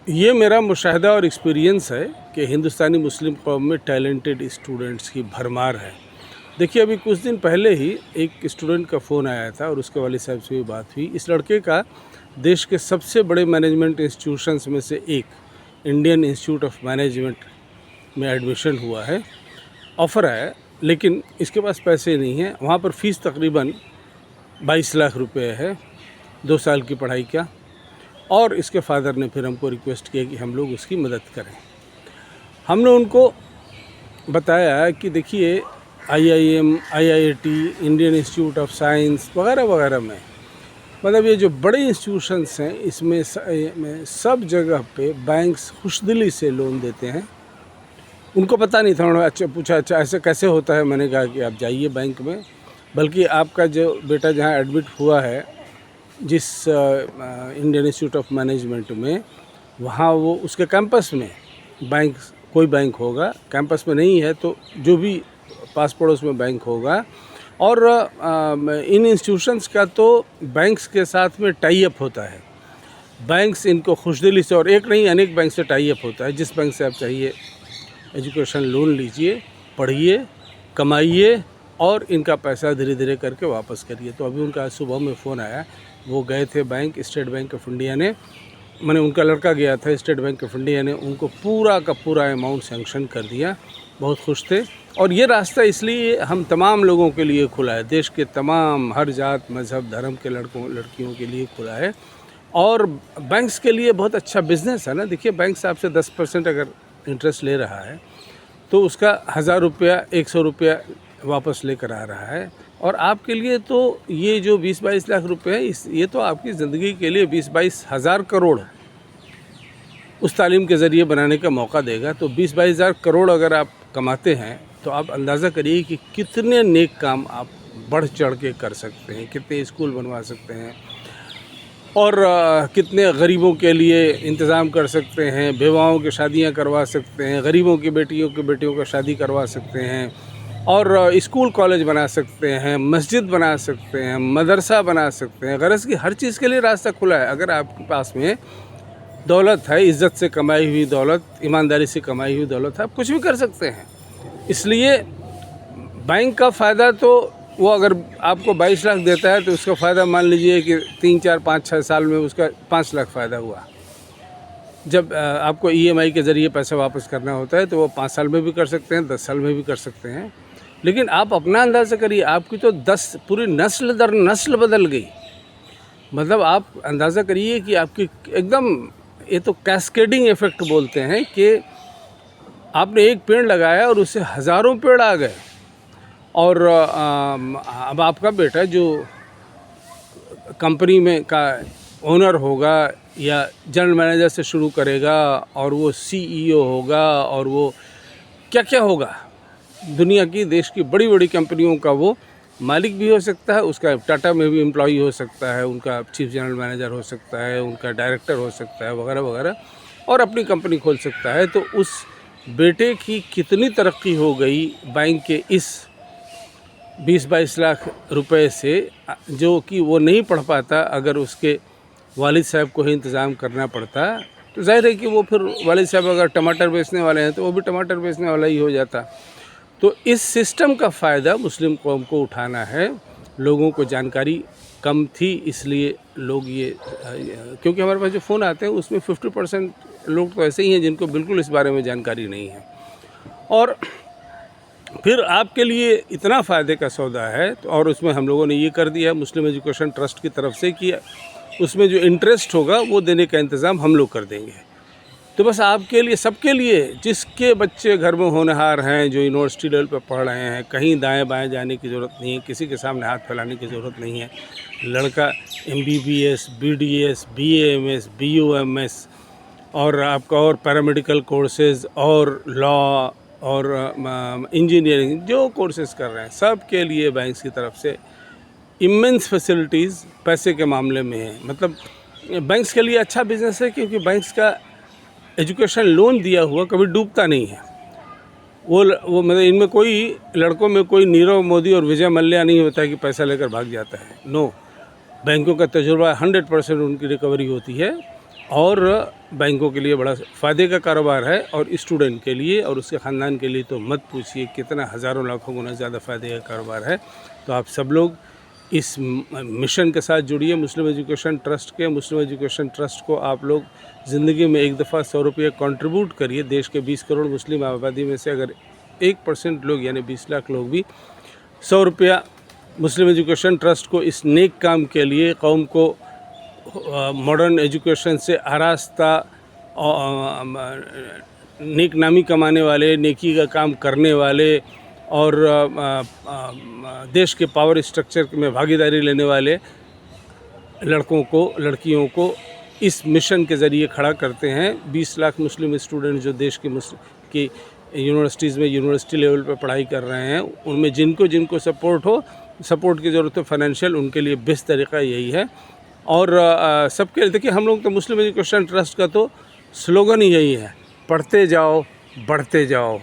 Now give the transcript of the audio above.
ये मेरा मुशाहिदा और एक्सपीरियंस है कि हिंदुस्तानी मुस्लिम कौम में टैलेंटेड स्टूडेंट्स की भरमार है। देखिए, अभी कुछ दिन पहले ही एक स्टूडेंट का फ़ोन आया था और उसके वालिद साहब से भी बात हुई। इस लड़के का देश के सबसे बड़े मैनेजमेंट इंस्टीट्यूशंस में से एक इंडियन इंस्टीट्यूट ऑफ मैनेजमेंट में एडमिशन हुआ है, ऑफ़र आया, लेकिन इसके पास पैसे नहीं हैं। वहाँ पर फ़ीस तकरीबन 22 लाख रुपए है 2 साल की पढ़ाई का। और इसके फादर ने फिर हमको रिक्वेस्ट किया कि हम लोग उसकी मदद करें। हमने उनको बताया कि देखिए, IIM, IIT, Indian institute of science वगैरह वगैरह में, मतलब ये जो बड़े इंस्टीट्यूशंस हैं, इसमें सब जगह पे बैंक्स खुशदिली से लोन देते हैं। उनको पता नहीं था। उन्होंने अच्छा पूछा, अच्छा ऐसे कैसे होता है? मैंने कहा कि आप जाइए बैंक में, बल्कि आपका जो बेटा जहाँ एडमिट हुआ है जिस इंडियन इंस्टीट्यूट ऑफ मैनेजमेंट में, वहाँ वो उसके कैंपस में बैंक, कोई बैंक होगा, कैंपस में नहीं है तो जो भी पास पड़ोस में बैंक होगा। और इन इंस्टीट्यूशंस का तो बैंक्स के साथ में टाई अप होता है। बैंक्स इनको खुशदिली से, और एक नहीं अनेक बैंक से टाई अप होता है। जिस बैंक से आप चाहिए एजुकेशन लोन लीजिए, पढ़िए, कमाइए और इनका पैसा धीरे धीरे करके वापस करिए। तो अभी उनका सुबह में फ़ोन आया, वो गए थे bank, state bank of India ने, मैंने उनका लड़का गया था, स्टेट बैंक ऑफ इंडिया ने उनको पूरा का पूरा अमाउंट सैंक्शन कर दिया। बहुत खुश थे। और ये रास्ता इसलिए हम तमाम लोगों के लिए खुला है, देश के तमाम हर जात मज़हब धर्म के लड़कियों के लिए खुला है। और बैंक्स के लिए बहुत अच्छा बिज़नेस है ना। देखिए, बैंक्स आपसे 10% अगर इंटरेस्ट ले रहा है तो उसका 1000 रुपया 100 रुपया वापस लेकर आ रहा है। और आपके लिए तो ये जो 20-22 लाख रुपए है, ये तो आपकी ज़िंदगी के लिए 20-22 हज़ार करोड़ उस तालीम के ज़रिए बनाने का मौका देगा। तो 20-22 हज़ार करोड़ अगर आप कमाते हैं तो आप अंदाज़ा करिए कि कितने नेक काम आप बढ़ चढ़ के कर सकते हैं, कितने स्कूल बनवा सकते हैं और कितने गरीबों के लिए इंतज़ाम कर सकते हैं, बेवाओं की शादियां करवा सकते हैं, गरीबों की बेटियों का शादी करवा सकते हैं, और स्कूल कॉलेज बना सकते हैं, मस्जिद बना सकते हैं, मदरसा बना सकते हैं। गरज की हर चीज़ के लिए रास्ता खुला है। अगर आपके पास में दौलत है, इज़्ज़त से कमाई हुई दौलत, ईमानदारी से कमाई हुई दौलत है, आप कुछ भी कर सकते हैं। इसलिए बैंक का फ़ायदा तो वो अगर आपको 22 लाख देता है तो उसका फ़ायदा मान लीजिए कि 3, 4, 5, 6 साल में उसका 5 लाख फ़ायदा हुआ। जब आपको EMI के ज़रिए पैसा वापस करना होता है तो वो 5 साल में भी कर सकते हैं, 10 साल में भी कर सकते हैं। लेकिन आप अपना अंदाज़ा करिए, आपकी तो 10 पूरी नस्ल दर नस्ल बदल गई। मतलब आप अंदाज़ा करिए कि आपकी एकदम, ये तो कैस्केडिंग इफ़ेक्ट बोलते हैं कि आपने एक पेड़ लगाया और उससे हज़ारों पेड़ आ गए। और अब आपका बेटा जो कंपनी में का ओनर होगा या जनरल मैनेजर से शुरू करेगा और वो CEO होगा और वो क्या क्या होगा, दुनिया की, देश की बड़ी बड़ी कंपनियों का वो मालिक भी हो सकता है, उसका टाटा में भी एम्प्लॉई हो सकता है, उनका चीफ जनरल मैनेजर हो सकता है, उनका डायरेक्टर हो सकता है वगैरह वगैरह, और अपनी कंपनी खोल सकता है। तो उस बेटे की कितनी तरक्की हो गई बैंक के इस 20-22 लाख रुपए से, जो कि वो नहीं पढ़ पाता। अगर उसके वालिद साहब को ही इंतज़ाम करना पड़ता तो जाहिर है कि वो फिर वालिद साहब अगर टमाटर बेचने वाले हैं तो वो भी टमाटर बेचने वाला ही हो जाता। तो इस सिस्टम का फ़ायदा मुस्लिम कौम को उठाना है। लोगों को जानकारी कम थी, इसलिए लोग ये, क्योंकि हमारे पास जो फ़ोन आते हैं उसमें 50% लोग तो ऐसे ही हैं जिनको बिल्कुल इस बारे में जानकारी नहीं है। और फिर आपके लिए इतना फ़ायदे का सौदा है। तो और उसमें हम लोगों ने ये कर दिया मुस्लिम एजुकेशन ट्रस्ट की तरफ से कि उसमें जो इंटरेस्ट होगा वो देने का इंतज़ाम हम लोग कर देंगे। तो बस आपके लिए, सबके लिए, जिसके बच्चे घर में होनहार हैं, जो यूनिवर्सिटी लेवल पर पढ़ रहे हैं, कहीं दाएं बाएं जाने की ज़रूरत नहीं है, किसी के सामने हाथ फैलाने की ज़रूरत नहीं है। लड़का MBBS, BDS, BAMS, BUMS और आपका और पैरामेडिकल कोर्सेज़ और लॉ और इंजीनियरिंग जो कोर्सेज़ कर रहे हैं, सब के लिए बैंक्स की तरफ से इमेंस फैसिलिटीज़ पैसे के मामले में है। मतलब बैंक्स के लिए अच्छा बिज़नेस है, क्योंकि बैंक्स का एजुकेशन लोन दिया हुआ कभी डूबता नहीं है। वो मतलब इनमें कोई, लड़कों में कोई नीरव मोदी और विजय मल्ल्या नहीं होता है कि पैसा लेकर भाग जाता है। नो, बैंकों का तजुर्बा 100% उनकी रिकवरी होती है। और बैंकों के लिए बड़ा फ़ायदे का कारोबार है, और स्टूडेंट के लिए और उसके ख़ानदान के लिए तो मत पूछिए, कितना हज़ारों लाखों गुना ज़्यादा फ़ायदे का कारोबार है। तो आप सब लोग इस मिशन के साथ जुड़िए, मुस्लिम एजुकेशन ट्रस्ट के। मुस्लिम एजुकेशन ट्रस्ट को आप लोग ज़िंदगी में एक दफ़ा 100 रुपये कंट्रीब्यूट करिए। देश के 20 करोड़ मुस्लिम आबादी में से अगर 1% लोग यानी 20 लाख लोग भी 100 रुपया मुस्लिम एजुकेशन ट्रस्ट को इस नेक काम के लिए, कौम को मॉडर्न एजुकेशन से आरास्ता नेक नामी कमाने वाले, नेकी का काम करने वाले और देश के पावर स्ट्रक्चर में भागीदारी लेने वाले लड़कों को, लड़कियों को इस मिशन के ज़रिए खड़ा करते हैं। 20 लाख मुस्लिम स्टूडेंट जो देश की यूनिवर्सिटीज़ में यूनिवर्सिटी लेवल पर पढ़ाई कर रहे हैं, उनमें जिनको सपोर्ट की ज़रूरत है फाइनेंशियल, उनके लिए बेस्ट तरीका यही है। और सबके देखिए, हम लोग तो मुस्लिम एजुकेशन ट्रस्ट का तो स्लोगन ही यही है, पढ़ते जाओ बढ़ते जाओ।